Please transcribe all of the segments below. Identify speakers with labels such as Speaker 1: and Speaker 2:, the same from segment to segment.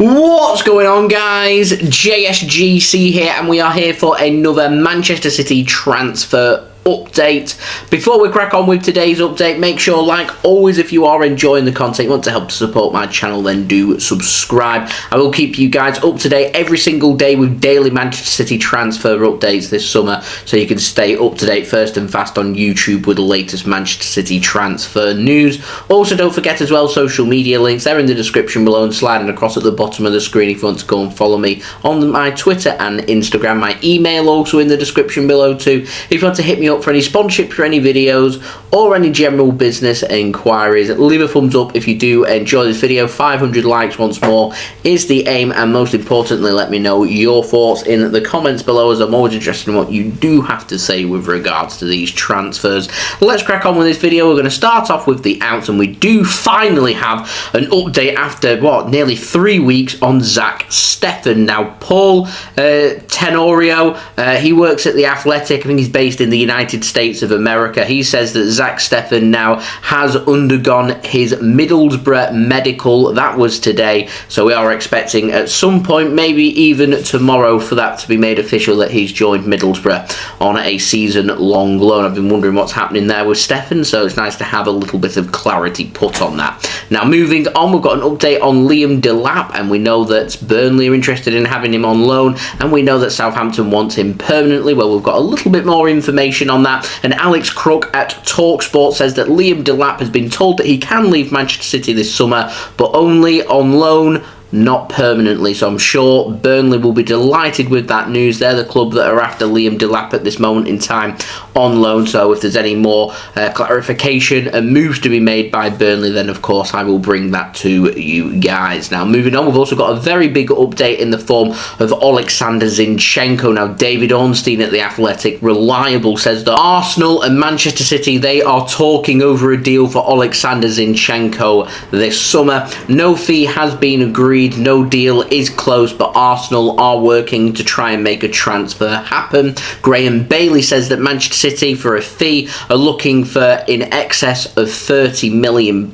Speaker 1: What's going on, guys? JSGC here, and we are here for another Manchester City transfer update. Before we crack on with today's update, make sure, like always, if you are enjoying the content, you want to help to support my channel, then do subscribe. I will keep you guys up to date every single day with daily Manchester City transfer updates this summer, so you can stay up to date first and fast on YouTube with the latest Manchester City transfer news. Also, don't forget as well, social media links, they're in the description below and sliding across at the bottom of the screen if you want to go and follow me on my Twitter and Instagram. My email also in the description below too, if you want to hit me up for any sponsorship for any videos or any general business inquiries. Leave a thumbs up if you do enjoy this video. 500 likes once more is the aim, and most importantly, let me know your thoughts in the comments below, as I'm always interested in what you do have to say with regards to these transfers. Let's crack on with this video. We're going to start off with the outs, and we do finally have an update after nearly 3 weeks on Zack Steffen. Now, Pau Tenorio, he works at The Athletic. I think he's based in the United States of America. He says that Zack Steffen now has undergone his Middlesbrough medical. That was today, so we are expecting at some point, maybe even tomorrow, for that to be made official that he's joined Middlesbrough on a season-long loan. I've been wondering what's happening there with Steffen, so it's nice to have a little bit of clarity put on that. Now, moving on, we've got an update on Liam Delap, and we know that Burnley are interested in having him on loan, and we know that Southampton wants him permanently. Well, we've got a little bit more information on that, and Alex Crook at TalkSport says that Liam Delap has been told that he can leave Manchester City this summer, but only on loan, not permanently. So I'm sure Burnley will be delighted with that news. They're the club that are after Liam Delap at this moment in time on loan. So if there's any more clarification and moves to be made by Burnley, then of course I will bring that to you guys. Now, moving on, we've also got a very big update in the form of Oleksandr Zinchenko. Now, David Ornstein at The Athletic, reliable, says that Arsenal and Manchester City, they are talking over a deal for Oleksandr Zinchenko this summer. No fee has been agreed. No deal is close, but Arsenal are working to try and make a transfer happen. Graeme Bailey says that Manchester City, for a fee, are looking for in excess of £30 million,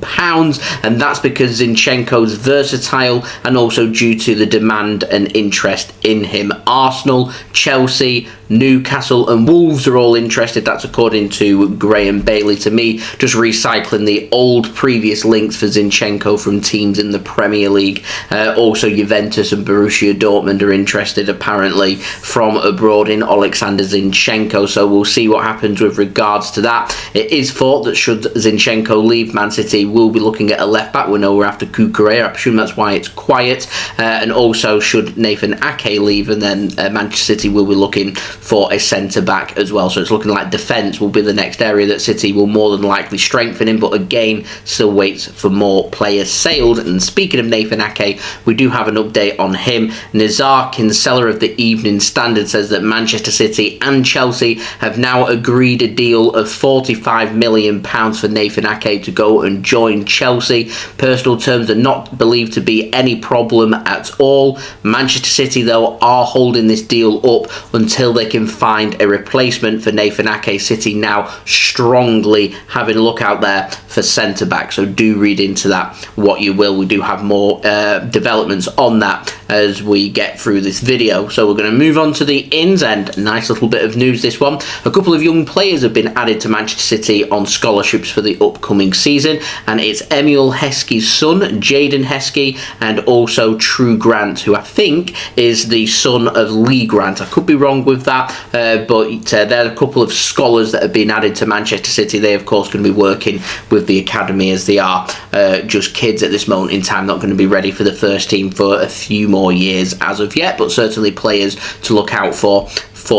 Speaker 1: and that's because Zinchenko's versatile and also due to the demand and interest in him. Arsenal, Chelsea, Newcastle and Wolves are all interested. That's according to Graeme Bailey. To me, just recycling the old previous links for Zinchenko from teams in the Premier League. Also, Juventus and Borussia Dortmund are interested, apparently, from abroad in Oleksandr Zinchenko. So we'll see what happens with regards to that. It is thought that should Zinchenko leave Man City, we'll be looking at a left-back. We know we're after Cucurella. I presume that's why it's quiet. And also, should Nathan Ake leave, and then Manchester City will be looking for a centre-back as well. So it's looking like defence will be the next area that City will more than likely strengthen in, but again, still waits for more players sailed. And speaking of Nathan Ake, we do have an update on him. Nizaar, Kinsella of the Evening Standard, says that Manchester City and Chelsea have now agreed a deal of £45 million for Nathan Ake to go and join Chelsea. Personal terms are not believed to be any problem at all. Manchester City, though, are holding this deal up until they can find a replacement for Nathan Ake. City now strongly having a look out there for centre-back, so do read into that what you will. We do have more developments on that as we get through this video. So we're going to move on to the ins, and nice little bit of news this one. A couple of young players have been added to Manchester City on scholarships for the upcoming season, and it's Emile Heskey's son, Jaden Hesky, and also True Grant, who I think is the son of Lee Grant. I could be wrong with that, but there are a couple of scholars that have been added to Manchester City. They, of course, going to be working with the academy, as they are just kids at this moment in time, not going to be ready for the first team for a few more years as of yet, but certainly players to look out for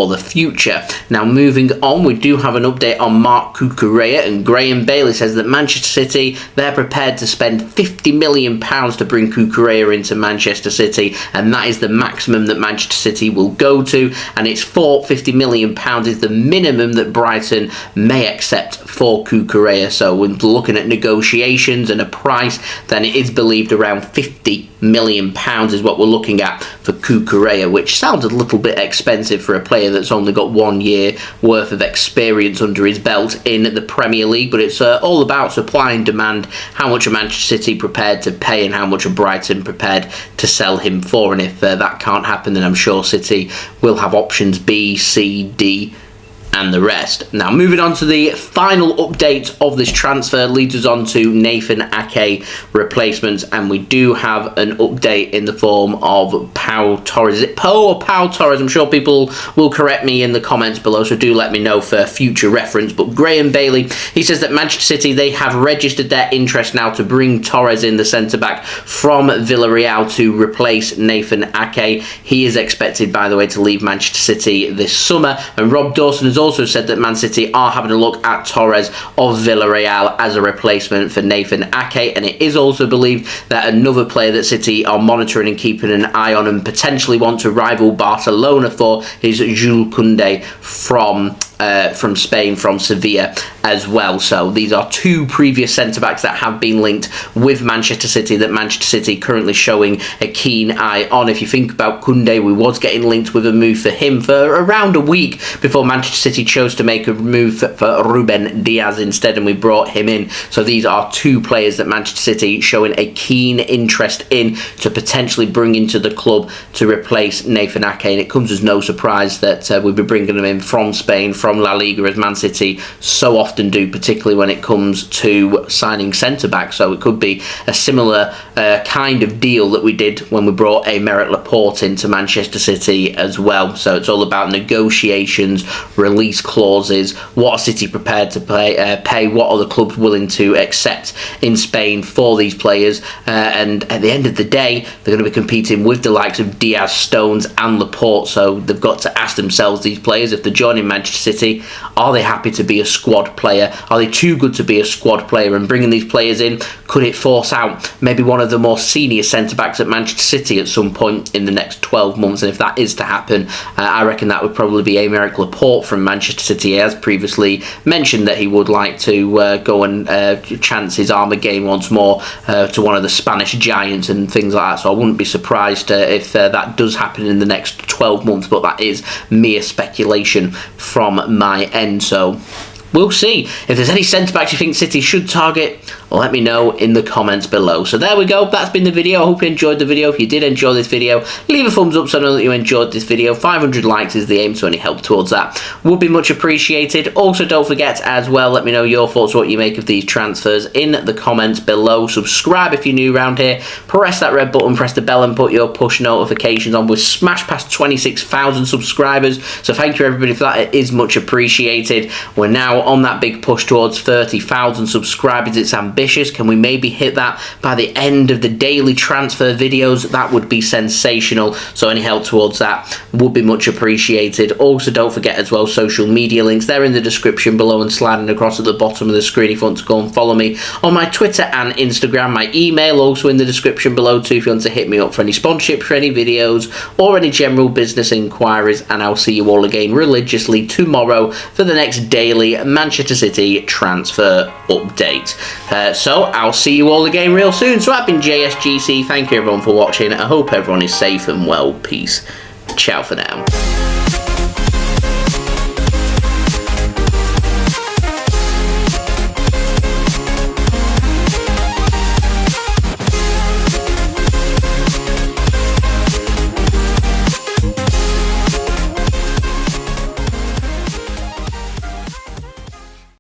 Speaker 1: the future. Now, moving on, we do have an update on Marc Cucurella, and Graeme Bailey says that Manchester City, they're prepared to spend £50 million to bring Cucurella into Manchester City, and that is the maximum that Manchester City will go to, and it's for £50 million is the minimum that Brighton may accept for Cucurella. So when looking at negotiations and a price, then it is believed around £50 million is what we're looking at for Cucurella, which sounds a little bit expensive for a player that's only got 1 year worth of experience under his belt in the Premier League. But it's all about supply and demand, how much are Manchester City prepared to pay and how much are Brighton prepared to sell him for. And if that can't happen, then I'm sure City will have options B, C, D and the rest. Now, moving on to the final update of this transfer leads us on to Nathan Ake replacements, and we do have an update in the form of Pau Torres. Is it Pau or Pau Torres? I'm sure people will correct me in the comments below, so do let me know for future reference. But Graeme Bailey, he says that Manchester City, they have registered their interest now to bring Torres in, the centre-back from Villarreal, to replace Nathan Ake. He is expected, by the way, to leave Manchester City this summer, and Rob Dawson has also said that Man City are having a look at Torres of Villarreal as a replacement for Nathan Ake, and it is also believed that another player that City are monitoring and keeping an eye on and potentially want to rival Barcelona for is Jules Kounde from Spain, from Sevilla as well. So these are two previous centre-backs that have been linked with Manchester City, that Manchester City currently showing a keen eye on. If you think about Kounde, we was getting linked with a move for him for around a week before Manchester City chose to make a move for Ruben Diaz instead, and we brought him in. So these are two players that Manchester City showing a keen interest in to potentially bring into the club to replace Nathan Ake, and it comes as no surprise that we'll be bringing them in from Spain, from La Liga, as Man City so often do, particularly when it comes to signing centre-back. So it could be a similar kind of deal that we did when we brought Aymeric Laporte into Manchester City as well. So it's all about negotiations, release clauses, what are City prepared to pay, what are the clubs willing to accept in Spain for these players, and at the end of the day, they're going to be competing with the likes of Diaz, Stones and Laporte. So they've got to ask themselves, these players, if they're joining Manchester City, are they happy to be a squad player? Are they too good to be a squad player? And bringing these players in, could it force out maybe one of the more senior centre-backs at Manchester City at some point in the next 12 months? And if that is to happen, I reckon that would probably be Aymeric Laporte from Manchester City. He has previously mentioned that he would like to go and chance his arm again once more to one of the Spanish giants and things like that. So I wouldn't be surprised if that does happen in the next 12 months, but that is mere speculation from my end. So we'll see. If there's any centre-backs you think City should target, let me know in the comments below. So there we go. That's been the video. I hope you enjoyed the video. If you did enjoy this video, leave a thumbs up so I know that you enjoyed this video. 500 likes is the aim, so any help towards that would be much appreciated. Also, don't forget as well, let me know your thoughts, what you make of these transfers in the comments below. Subscribe if you're new around here. Press that red button, press the bell and put your push notifications on. We've smashed past 26,000 subscribers, so thank you everybody for that. It is much appreciated. We're now on that big push towards 30,000 subscribers. It's ambitious. Can we maybe hit that by the end of the daily transfer videos? That would be sensational. So any help towards that would be much appreciated. Also, don't forget as well, social media links. They're in the description below and sliding across at the bottom of the screen if you want to go and follow me on my Twitter and Instagram. My email also in the description below too if you want to hit me up for any sponsorship for any videos or any general business inquiries. And I'll see you all again religiously tomorrow for the next daily Manchester City transfer update. So I'll see you all again real soon. So I've been JSGC. Thank you everyone for watching. I hope everyone is safe and well. Peace. Ciao for now.